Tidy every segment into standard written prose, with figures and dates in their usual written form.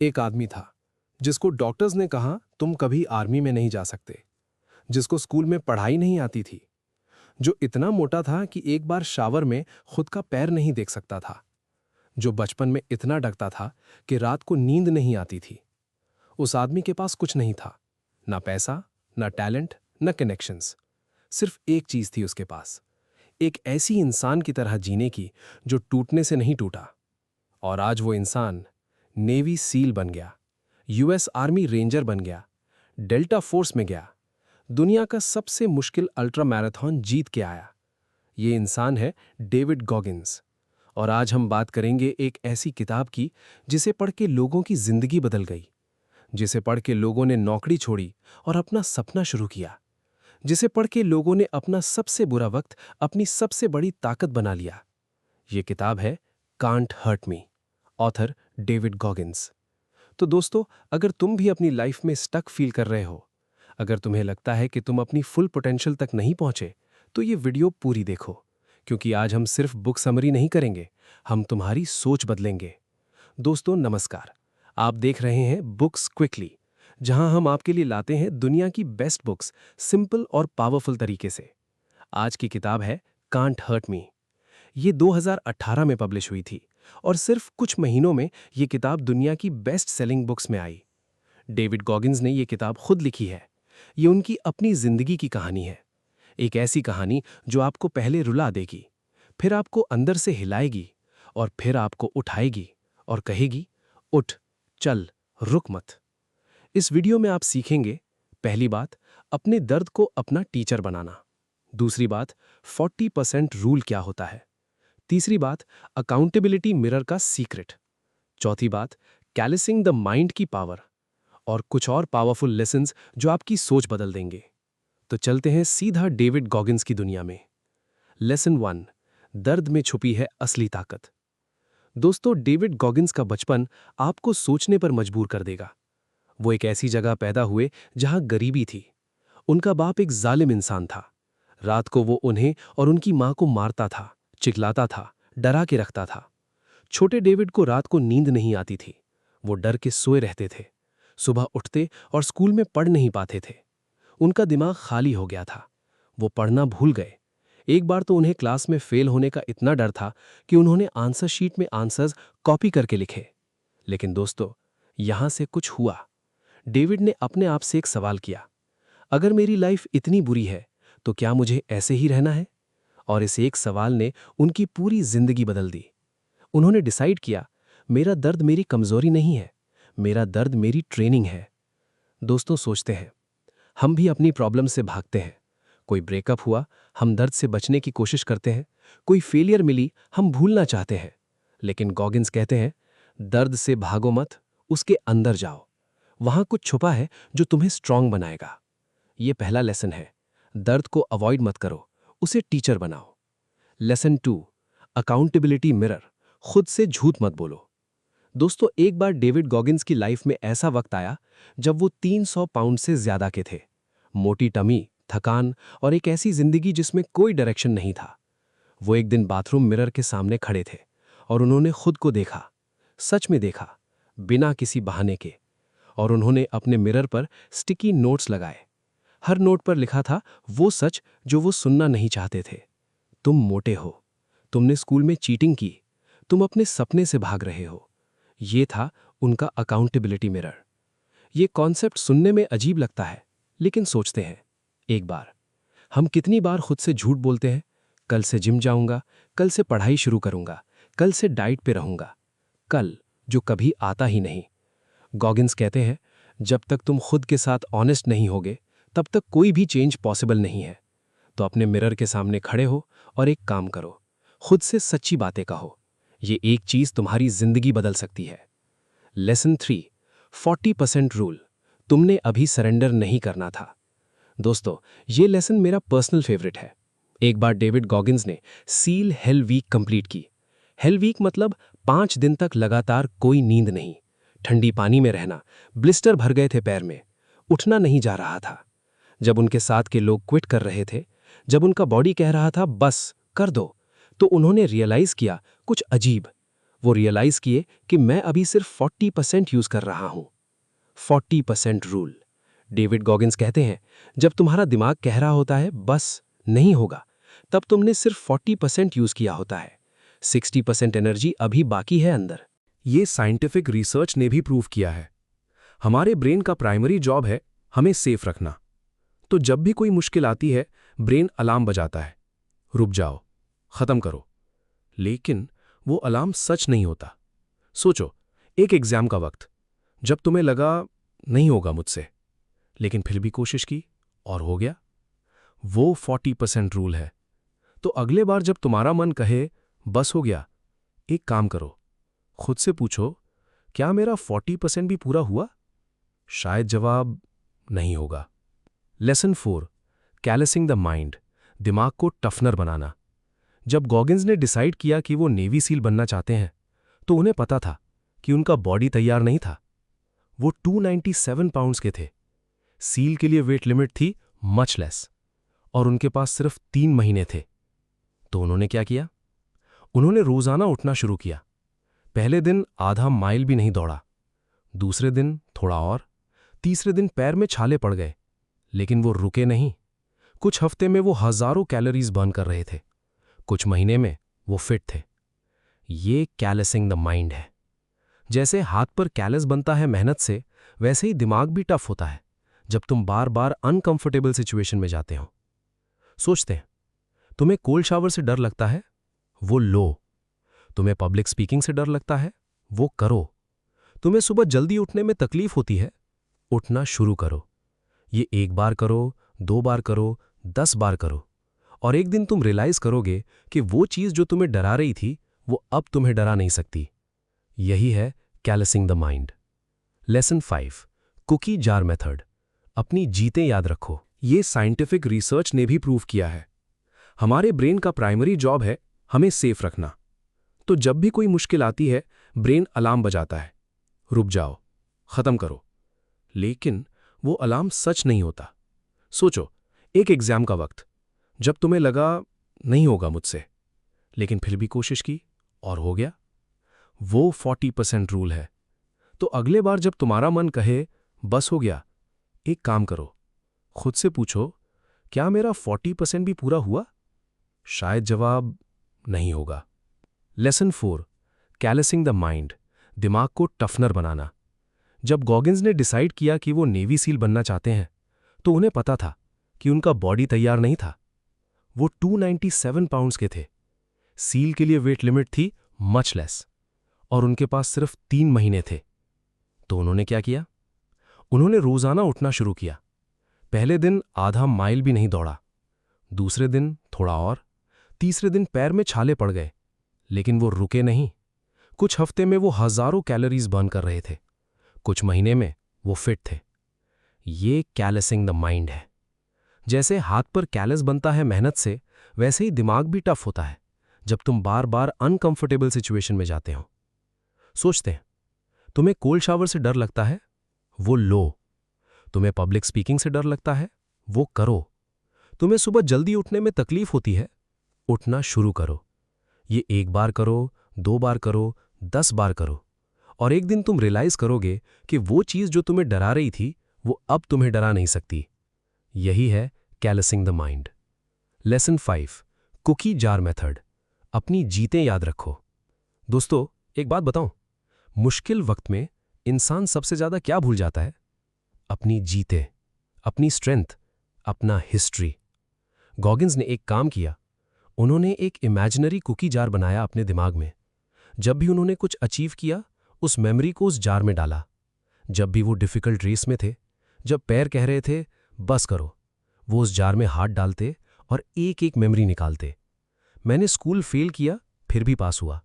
एक आदमी था जिसको डॉक्टर्स ने कहा तुम कभी आर्मी में नहीं जा सकते, जिसको स्कूल में पढ़ाई नहीं आती थी, जो इतना मोटा था कि एक बार शावर में खुद का पैर नहीं देख सकता था, जो बचपन में इतना डरता था कि रात को नींद नहीं आती थी। उस आदमी के पास कुछ नहीं था, ना पैसा, ना टैलेंट, ना कनेक्शंस। सिर्फ एक चीज थी उसके पास, एक ऐसी इंसान की तरह जीने की जो टूटने से नहीं टूटा। और आज वो इंसान नेवी सील बन गया, यूएस आर्मी रेंजर बन गया, डेल्टा फोर्स में गया, दुनिया का सबसे मुश्किल अल्ट्रा मैराथन जीत के आया। ये इंसान है डेविड गॉगिन्स। और आज हम बात करेंगे एक ऐसी किताब की जिसे पढ़ के लोगों की जिंदगी बदल गई, जिसे पढ़ के लोगों ने नौकरी छोड़ी और अपना सपना शुरू किया, जिसे पढ़ के लोगों ने अपना सबसे बुरा वक्त अपनी सबसे बड़ी ताकत बना लिया। ये किताब है can't hurt me, author David Goggins. तो दोस्तों, अगर तुम भी अपनी लाइफ में स्टक फील कर रहे हो, अगर तुम्हें लगता है कि तुम अपनी फुल पोटेंशियल तक नहीं पहुंचे, तो ये वीडियो पूरी देखो, क्योंकि आज हम सिर्फ बुक समरी नहीं करेंगे, हम तुम्हारी सोच बदलेंगे। दोस्तों नमस्कार, आप देख रहे हैं बुक्स क्विकली, जहां हम आपके लिए लाते हैं दुनिया की बेस्ट बुक्स सिंपल और पावरफुल तरीके से। आज की किताब है कांट हर्ट मी। ये 2018 में पब्लिश हुई थी और सिर्फ कुछ महीनों में ये किताब दुनिया की बेस्ट सेलिंग बुक्स में आई। डेविड गॉगिन्स ने ये किताब खुद लिखी है। ये उनकी अपनी जिंदगी की कहानी है, एक ऐसी कहानी जो आपको पहले रुला देगी, फिर आपको अंदर से हिलाएगी और फिर आपको उठाएगी और कहेगी, उठ, चल, रुक मत। इस वीडियो में आप सीखेंगे, पहली बात, अपने दर्द को अपना टीचर बनाना। दूसरी बात, 40% रूल क्या होता है। तीसरी बात, अकाउंटेबिलिटी मिरर का सीक्रेट। चौथी बात, कैलिसिंग द माइंड की पावर। और कुछ और पावरफुल लेसन्स जो आपकी सोच बदल देंगे। तो चलते हैं सीधा डेविड गॉगिन्स की दुनिया में। लेसन 1, दर्द में छुपी है असली ताकत। दोस्तों, डेविड गॉगिन्स का बचपन आपको सोचने पर मजबूर कर देगा। वो एक ऐसी जगह पैदा हुए जहां गरीबी थी। उनका बाप एक जालिम इंसान था। रात को वो उन्हें और उनकी मां को मारता था, चिल्लाता था, डरा के रखता था। छोटे डेविड को रात को नींद नहीं आती थी। वो डर के सोए रहते थे, सुबह उठते और स्कूल में पढ़ नहीं पाते थे। उनका दिमाग खाली हो गया था, वो पढ़ना भूल गए। एक बार तो उन्हें क्लास में फेल होने का इतना डर था कि उन्होंने आंसर शीट में आंसर्स कॉपी करके लिखे। लेकिन दोस्तों, यहां से कुछ हुआ। डेविड ने अपने आप से एक सवाल किया, अगर मेरी लाइफ इतनी बुरी है तो क्या मुझे ऐसे ही रहना है? और इस एक सवाल ने उनकी पूरी जिंदगी बदल दी। उन्होंने डिसाइड किया, मेरा दर्द मेरी कमजोरी नहीं है, मेरा दर्द मेरी ट्रेनिंग है। दोस्तों, सोचते हैं, हम भी अपनी प्रॉब्लम से भागते हैं। कोई ब्रेकअप हुआ, हम दर्द से बचने की कोशिश करते हैं। कोई फेलियर मिली, हम भूलना चाहते हैं। लेकिन गॉगिन्स कहते हैं, दर्द से भागो मत, उसके अंदर जाओ। वहां कुछ छुपा है जो तुम्हें स्ट्रांग बनाएगा। ये पहला लेसन है, दर्द को अवॉइड मत करो, उसे टीचर बनाओ। लेसन 2, अकाउंटेबिलिटी मिरर, खुद से झूठ मत बोलो। दोस्तों, एक बार डेविड गॉगिन्स की लाइफ में ऐसा वक्त आया जब वो 300 पाउंड से ज्यादा के थे। मोटी टमी, थकान और एक ऐसी जिंदगी जिसमें कोई डायरेक्शन नहीं था। वो एक दिन बाथरूम मिरर के सामने खड़े थे और उन्होंने खुद को देखा, सच में देखा, बिना किसी बहाने के। और उन्होंने अपने मिरर पर स्टिकी नोट्स लगाए। हर नोट पर लिखा था वो सच जो वो सुनना नहीं चाहते थे। तुम मोटे हो, तुमने स्कूल में चीटिंग की, तुम अपने सपने से भाग रहे हो। ये था उनका अकाउंटेबिलिटी मिरर। ये कॉन्सेप्ट सुनने में अजीब लगता है, लेकिन सोचते हैं, एक बार हम कितनी बार खुद से झूठ बोलते हैं, कल से जिम जाऊंगा, कल से पढ़ाई शुरू करूंगा, कल से डाइट पे रहूंगा, कल जो कभी आता ही नहीं। गॉगिन्स कहते हैं, जब तक तुम खुद के साथ ऑनेस्ट नहीं होगे, तब तक कोई भी चेंज पॉसिबल नहीं है। तो अपने मिरर के सामने खड़े हो और एक काम करो, खुद से सच्ची बातें कहो। ये एक चीज तुम्हारी जिंदगी बदल सकती है। लेसन 3, 40% रूल, तुमने अभी सरेंडर नहीं करना था। दोस्तों, ये लेसन मेरा पर्सनल फेवरेट है। एक बार डेविड गॉगिन्स ने सील हेल वीक कंप्लीट की। हेल वीक मतलब 5 दिन तक लगातार कोई नींद नहीं, ठंडी पानी में रहना, ब्लिस्टर भर गए थे पैर में, उठना नहीं जा रहा था। जब उनके साथ के लोग क्विट कर रहे थे, जब उनका बॉडी कह रहा था बस कर दो, तो उन्होंने रियलाइज किया कुछ अजीब। वो रियलाइज किए कि मैं अभी सिर्फ 40% यूज कर रहा हूं। 40% रूल। डेविड गॉगिंस कहते हैं, जब तुम्हारा दिमाग कह रहा होता है बस नहीं होगा, तब तुमने सिर्फ 40% यूज किया होता है। 60% एनर्जी अभी बाकी है अंदर। ये साइंटिफिक रिसर्च ने भी प्रूव किया है। हमारे ब्रेन का प्राइमरी जॉब है हमें सेफ रखना। तो जब भी कोई मुश्किल आती है, ब्रेन अलार्म बजाता है, रुक जाओ, खत्म करो। लेकिन वो अलार्म सच नहीं होता। सोचो, एक एग्जाम का वक्त, जब तुम्हें लगा नहीं होगा मुझसे, लेकिन फिर भी कोशिश की और हो गया। वो 40% रूल है। तो अगले बार जब तुम्हारा मन कहे बस हो गया, एक काम करो, खुद से पूछो, क्या मेरा 40% भी पूरा हुआ? शायद जवाब नहीं होगा। लेसन 4, कैलसिंग द माइंड, दिमाग को टफनर बनाना। जब गॉगिंस ने डिसाइड किया कि वो नेवी सील बनना चाहते हैं, तो उन्हें पता था कि उनका बॉडी तैयार नहीं था। वो 297 पाउंड्स के थे। सील के लिए वेट लिमिट थी मच लेस, और उनके पास सिर्फ 3 महीने थे। तो उन्होंने क्या किया? उन्होंने रोजाना उठना शुरू किया। पहले दिन आधा माइल भी नहीं दौड़ा, दूसरे दिन थोड़ा और, तीसरे दिन पैर में छाले पड़ गए, लेकिन वो रुके नहीं। कुछ हफ्ते में वो हजारों कैलोरीज बर्न कर रहे थे, कुछ महीने में वो फिट थे। ये कैलसिंग द माइंड है। जैसे हाथ पर कैलस बनता है मेहनत से, वैसे ही दिमाग भी टफ होता है जब तुम बार बार अनकंफर्टेबल सिचुएशन में जाते हो। सोचते हैं, तुम्हें कोल्ड शावर से डर लगता है, वो लो। तुम्हें पब्लिक स्पीकिंग से डर लगता है, वो करो। तुम्हें सुबह जल्दी उठने में तकलीफ होती है, उठना शुरू करो। ये 1 बार करो, 2 बार करो, 10 बार करो, और एक दिन तुम रियलाइज करोगे कि वो चीज जो तुम्हें डरा रही थी, वो अब तुम्हें डरा नहीं सकती। यही है cleansing the mind. Lesson 5, cookie jar method, अपनी जीतें याद रखो। ये साइंटिफिक रिसर्च ने भी प्रूव किया है। हमारे ब्रेन का प्राइमरी जॉब है हमें सेफ रखना। तो जब भी कोई मुश्किल आती है, ब्रेन अलार्म बजाता है, रुक जाओ, खत्म करो। लेकिन वो अलार्म सच नहीं होता। सोचो, एक एग्जाम का वक्त, जब तुम्हें लगा नहीं होगा मुझसे, लेकिन फिर भी कोशिश की और हो गया। वो 40% रूल है। तो अगले बार जब तुम्हारा मन कहे बस हो गया, एक काम करो, खुद से पूछो, क्या मेरा 40% भी पूरा हुआ? शायद जवाब नहीं होगा। लेसन 4, कैलसिंग द माइंड, दिमाग को टफनर बनाना। जब गॉगिंस ने डिसाइड किया कि वो नेवी सील बनना चाहते हैं, तो उन्हें पता था कि उनका बॉडी तैयार नहीं था। वो 297 पाउंड्स के थे। सील के लिए वेट लिमिट थी मच लेस, और उनके पास सिर्फ 3 महीने थे। तो उन्होंने क्या किया? उन्होंने रोजाना उठना शुरू किया। पहले दिन आधा माइल भी नहीं दौड़ा, दूसरे दिन थोड़ा और, तीसरे दिन पैर में छाले पड़ गए, लेकिन वो रुके नहीं। कुछ हफ्ते में वो हजारों कैलोरीज बर्न कर रहे थे, कुछ महीने में वो फिट थे। ये कैलसिंग द माइंड है। जैसे हाथ पर कैलस बनता है मेहनत से, वैसे ही दिमाग भी टफ होता है जब तुम बार बार अनकंफर्टेबल सिचुएशन में जाते हो। सोचते हैं, तुम्हें कोल्ड शावर से डर लगता है, वो लो। तुम्हें पब्लिक स्पीकिंग से डर लगता है, वो करो। तुम्हें सुबह जल्दी उठने में तकलीफ होती है, उठना शुरू करो। ये 1 बार करो, 2 बार करो, 10 बार करो, और एक दिन तुम रियलाइज करोगे कि वो चीज जो तुम्हें डरा रही थी, वो अब तुम्हें डरा नहीं सकती। यही है cleansing the mind. Lesson 5, cookie jar method, अपनी जीतें याद रखो। दोस्तों, एक बात बताऊं, मुश्किल वक्त में इंसान सबसे ज्यादा क्या भूल जाता है? अपनी जीतें, अपनी स्ट्रेंथ, अपना हिस्ट्री। गॉगिंस ने एक काम किया। उन्होंने एक इमेजिनरी कुकी जार बनाया अपने दिमाग में। जब भी उन्होंने कुछ अचीव किया, उस मेमोरी को उस जार में डाला। जब भी वो डिफिकल्ट रेस में थे, जब पैर कह रहे थे बस करो, वो उस जार में हाथ डालते और एक एक मेमोरी निकालते। मैंने स्कूल फेल किया, फिर भी पास हुआ।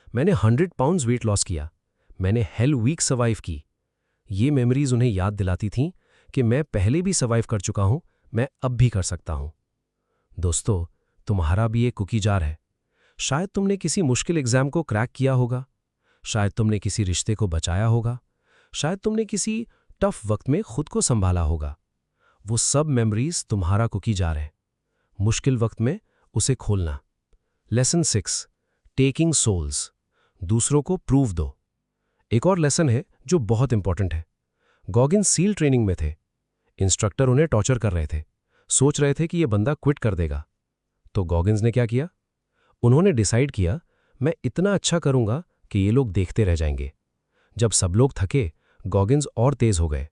मैंने 100 पाउंड्स वेट लॉस किया। मैंने हेल वीक सर्वाइव की। ये मेमोरीज उन्हें याद दिलाती थीं कि मैं पहले भी सर्वाइव कर चुका हूं, मैं अब भी कर सकता हूं। दोस्तों, तुम्हारा भी एक कुकी जार है। शायद तुमने किसी मुश्किल एग्जाम को क्रैक किया होगा, शायद तुमने किसी रिश्ते को बचाया होगा, शायद तुमने किसी टफ वक्त में खुद को संभाला होगा। वो सब मेमोरीज तुम्हारा कुकी जार है। मुश्किल वक्त में उसे खोलना। लेसन 6, टेकिंग सोल्स, दूसरों को प्रूव दो। एक और लेसन है जो बहुत इंपॉर्टेंट है। गॉगिन्स सील ट्रेनिंग में थे। इंस्ट्रक्टर उन्हें टॉर्चर कर रहे थे, सोच रहे थे कि यह बंदा क्विट कर देगा। तो गॉगिन्स ने क्या किया? उन्होंने डिसाइड किया, मैं इतना अच्छा करूंगा कि ये लोग देखते रह जाएंगे। जब सब लोग थके, गॉगिन्स और तेज हो गए।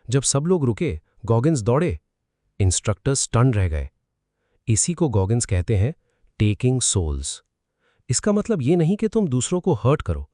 जब सब लोग रुके, गॉगिन्स दौड़े। इंस्ट्रक्टर स्टन रह गए। इसी को गॉगिन्स कहते हैं टेकिंग सोल्स। इसका मतलब ये नहीं कि तुम दूसरों को हर्ट करो।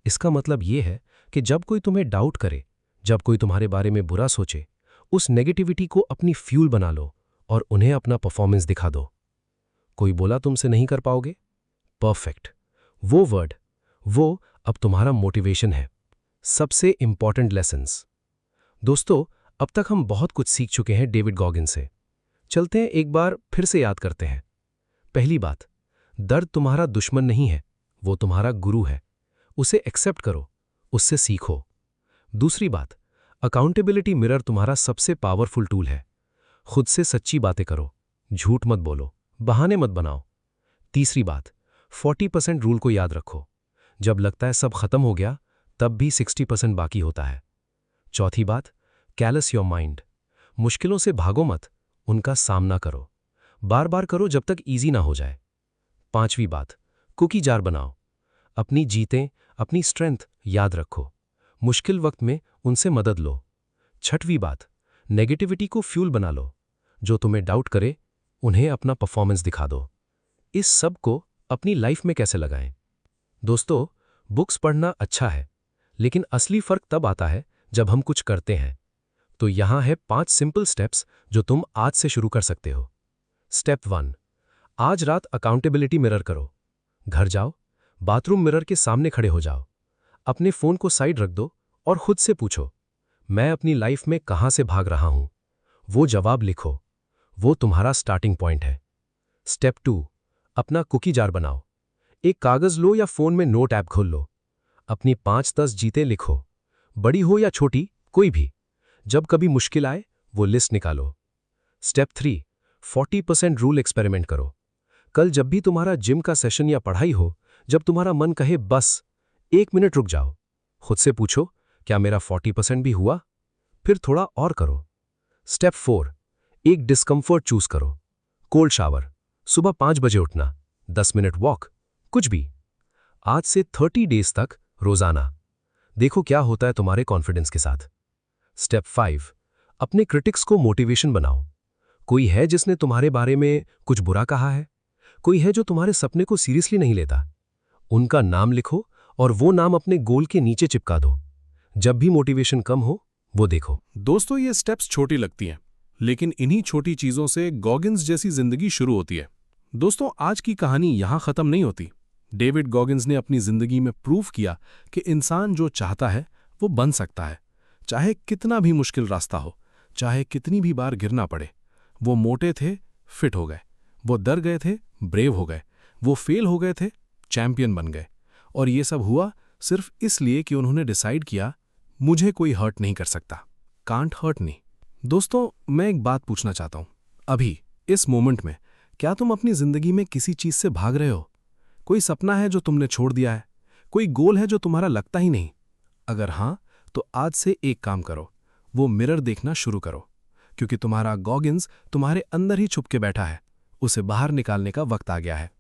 इसका मतलब ये है कि जब कोई तुम्हें डाउट करे, जब कोई तुम्हारे बारे में बुरा सोचे, उस नेगेटिविटी को अपनी फ्यूल बना लो और उन्हें अपना परफॉर्मेंस दिखा दो। कोई बोला तुमसे नहीं कर पाओगे? परफेक्ट। वो वर्ड, वो अब तुम्हारा मोटिवेशन है। सबसे इंपॉर्टेंट लेसन्स। दोस्तों, अब तक हम बहुत कुछ सीख चुके हैं डेविड गॉगिन्स से। चलते हैं एक बार फिर से याद करते हैं। पहली बात, दर्द तुम्हारा दुश्मन नहीं है, वो तुम्हारा गुरु है। उसे एक्सेप्ट करो, उससे सीखो। दूसरी बात, अकाउंटेबिलिटी मिरर तुम्हारा सबसे पावरफुल टूल है। खुद से सच्ची बातें करो, झूठ मत बोलो, बहाने मत बनाओ। तीसरी बात, 40% रूल को याद रखो। जब लगता है सब खत्म हो गया, तब भी 60% बाकी होता है। चौथी बात, कैलस योर माइंड। मुश्किलों से भागो मत, उनका सामना करो। बार बार करो जब तक इजी ना हो जाए। पांचवी बात, कुकी जार बनाओ। अपनी जीतें, अपनी स्ट्रेंथ याद रखो। मुश्किल वक्त में उनसे मदद लो। छठवीं बात, नेगेटिविटी को फ्यूल बना लो। जो तुम्हें डाउट करे, उन्हें अपना परफॉर्मेंस दिखा दो। इस सब को अपनी लाइफ में कैसे लगाएं? दोस्तों, बुक्स पढ़ना अच्छा है, लेकिन असली फर्क तब आता है जब हम कुछ करते हैं। तो यहां है 5 सिंपल स्टेप्स जो तुम आज से शुरू कर सकते हो। स्टेप 1, आज रात अकाउंटेबिलिटी मिरर करो। घर जाओ, बाथरूम मिरर के सामने खड़े हो जाओ। अपने फोन को साइड रख दो और खुद से पूछो, मैं अपनी लाइफ में कहां से भाग रहा हूं? वो जवाब लिखो। वो तुम्हारा स्टार्टिंग पॉइंट है। स्टेप 2, अपना कुकी जार बनाओ। एक कागज लो या फोन में नोट ऐप खोल लो। अपनी 5-10 जीतें लिखो, बड़ी हो या छोटी, कोई भी। जब कभी मुश्किल आए, वो लिस्ट निकालो। स्टेप 3, 40% रूल एक्सपेरिमेंट करो। कल जब भी तुम्हारा जिम का सेशन या पढ़ाई हो, जब तुम्हारा मन कहे बस 1 मिनट रुक जाओ, खुद से पूछो, क्या मेरा 40% भी हुआ? फिर थोड़ा और करो। स्टेप 4, एक डिस्कम्फर्ट चूज करो। कोल्ड शावर, सुबह 5 बजे उठना, 10 मिनट वॉक, कुछ भी। आज से 30 डेज तक रोजाना। देखो क्या होता है तुम्हारे कॉन्फिडेंस के साथ। स्टेप 5, अपने क्रिटिक्स को मोटिवेशन बनाओ। कोई है जिसने तुम्हारे बारे में कुछ बुरा कहा है? कोई है जो तुम्हारे सपने को सीरियसली नहीं लेता? उनका नाम लिखो और वो नाम अपने गोल के नीचे चिपका दो। जब भी मोटिवेशन कम हो, वो देखो। दोस्तों, ये स्टेप्स छोटी लगती हैं, लेकिन इन्हीं छोटी चीजों से गॉगिन्स जैसी जिंदगी शुरू होती है। दोस्तों, आज की कहानी यहां खत्म नहीं होती। डेविड गॉगिन्स ने अपनी जिंदगी में प्रूव किया कि इंसान जो चाहता है वो बन सकता है, चाहे कितना भी मुश्किल रास्ता हो, चाहे कितनी भी बार गिरना पड़े। वो मोटे थे, फिट हो गए। वो डर गए थे, ब्रेव हो गए। वो फेल हो गए थे, चैंपियन बन गए। और ये सब हुआ सिर्फ इसलिए कि उन्होंने डिसाइड किया, मुझे कोई हर्ट नहीं कर सकता। Can't hurt me. दोस्तों, मैं एक बात पूछना चाहता हूं। अभी इस मोमेंट में क्या तुम अपनी जिंदगी में किसी चीज से भाग रहे हो? कोई सपना है जो तुमने छोड़ दिया है? कोई गोल है जो तुम्हारा लगता ही नहीं? अगर हां, तो आज से एक काम करो, वो मिरर देखना शुरू करो, क्योंकि तुम्हारा गॉगिन्स तुम्हारे अंदर ही छुप के बैठा है। उसे बाहर निकालने का वक्त आ गया है।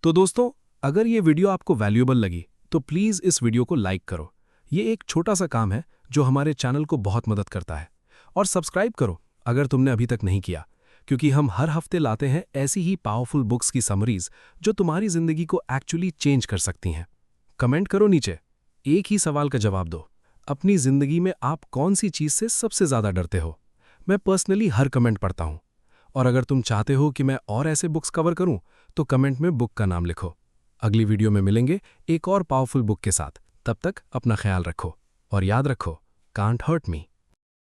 तो दोस्तों, अगर ये वीडियो आपको वैल्यूएबल लगी तो प्लीज इस वीडियो को लाइक करो। ये एक छोटा सा काम है जो हमारे चैनल को बहुत मदद करता है। और सब्सक्राइब करो अगर तुमने अभी तक नहीं किया, क्योंकि हम हर हफ्ते लाते हैं ऐसी ही पावरफुल बुक्स की समरीज जो तुम्हारी जिंदगी को एक्चुअली चेंज कर सकती हैं। कमेंट करो नीचे, एक ही सवाल का जवाब दो। अपनी जिंदगी में आप कौन सी चीज से सबसे ज्यादा डरते हो? मैं पर्सनली हर कमेंट पढ़ता हूं। और अगर तुम चाहते हो कि मैं और ऐसे बुक्स कवर करूं, तो कमेंट में बुक का नाम लिखो। अगली वीडियो में मिलेंगे एक और पावरफुल बुक के साथ। तब तक अपना ख्याल रखो और याद रखो, कांट हर्ट मी।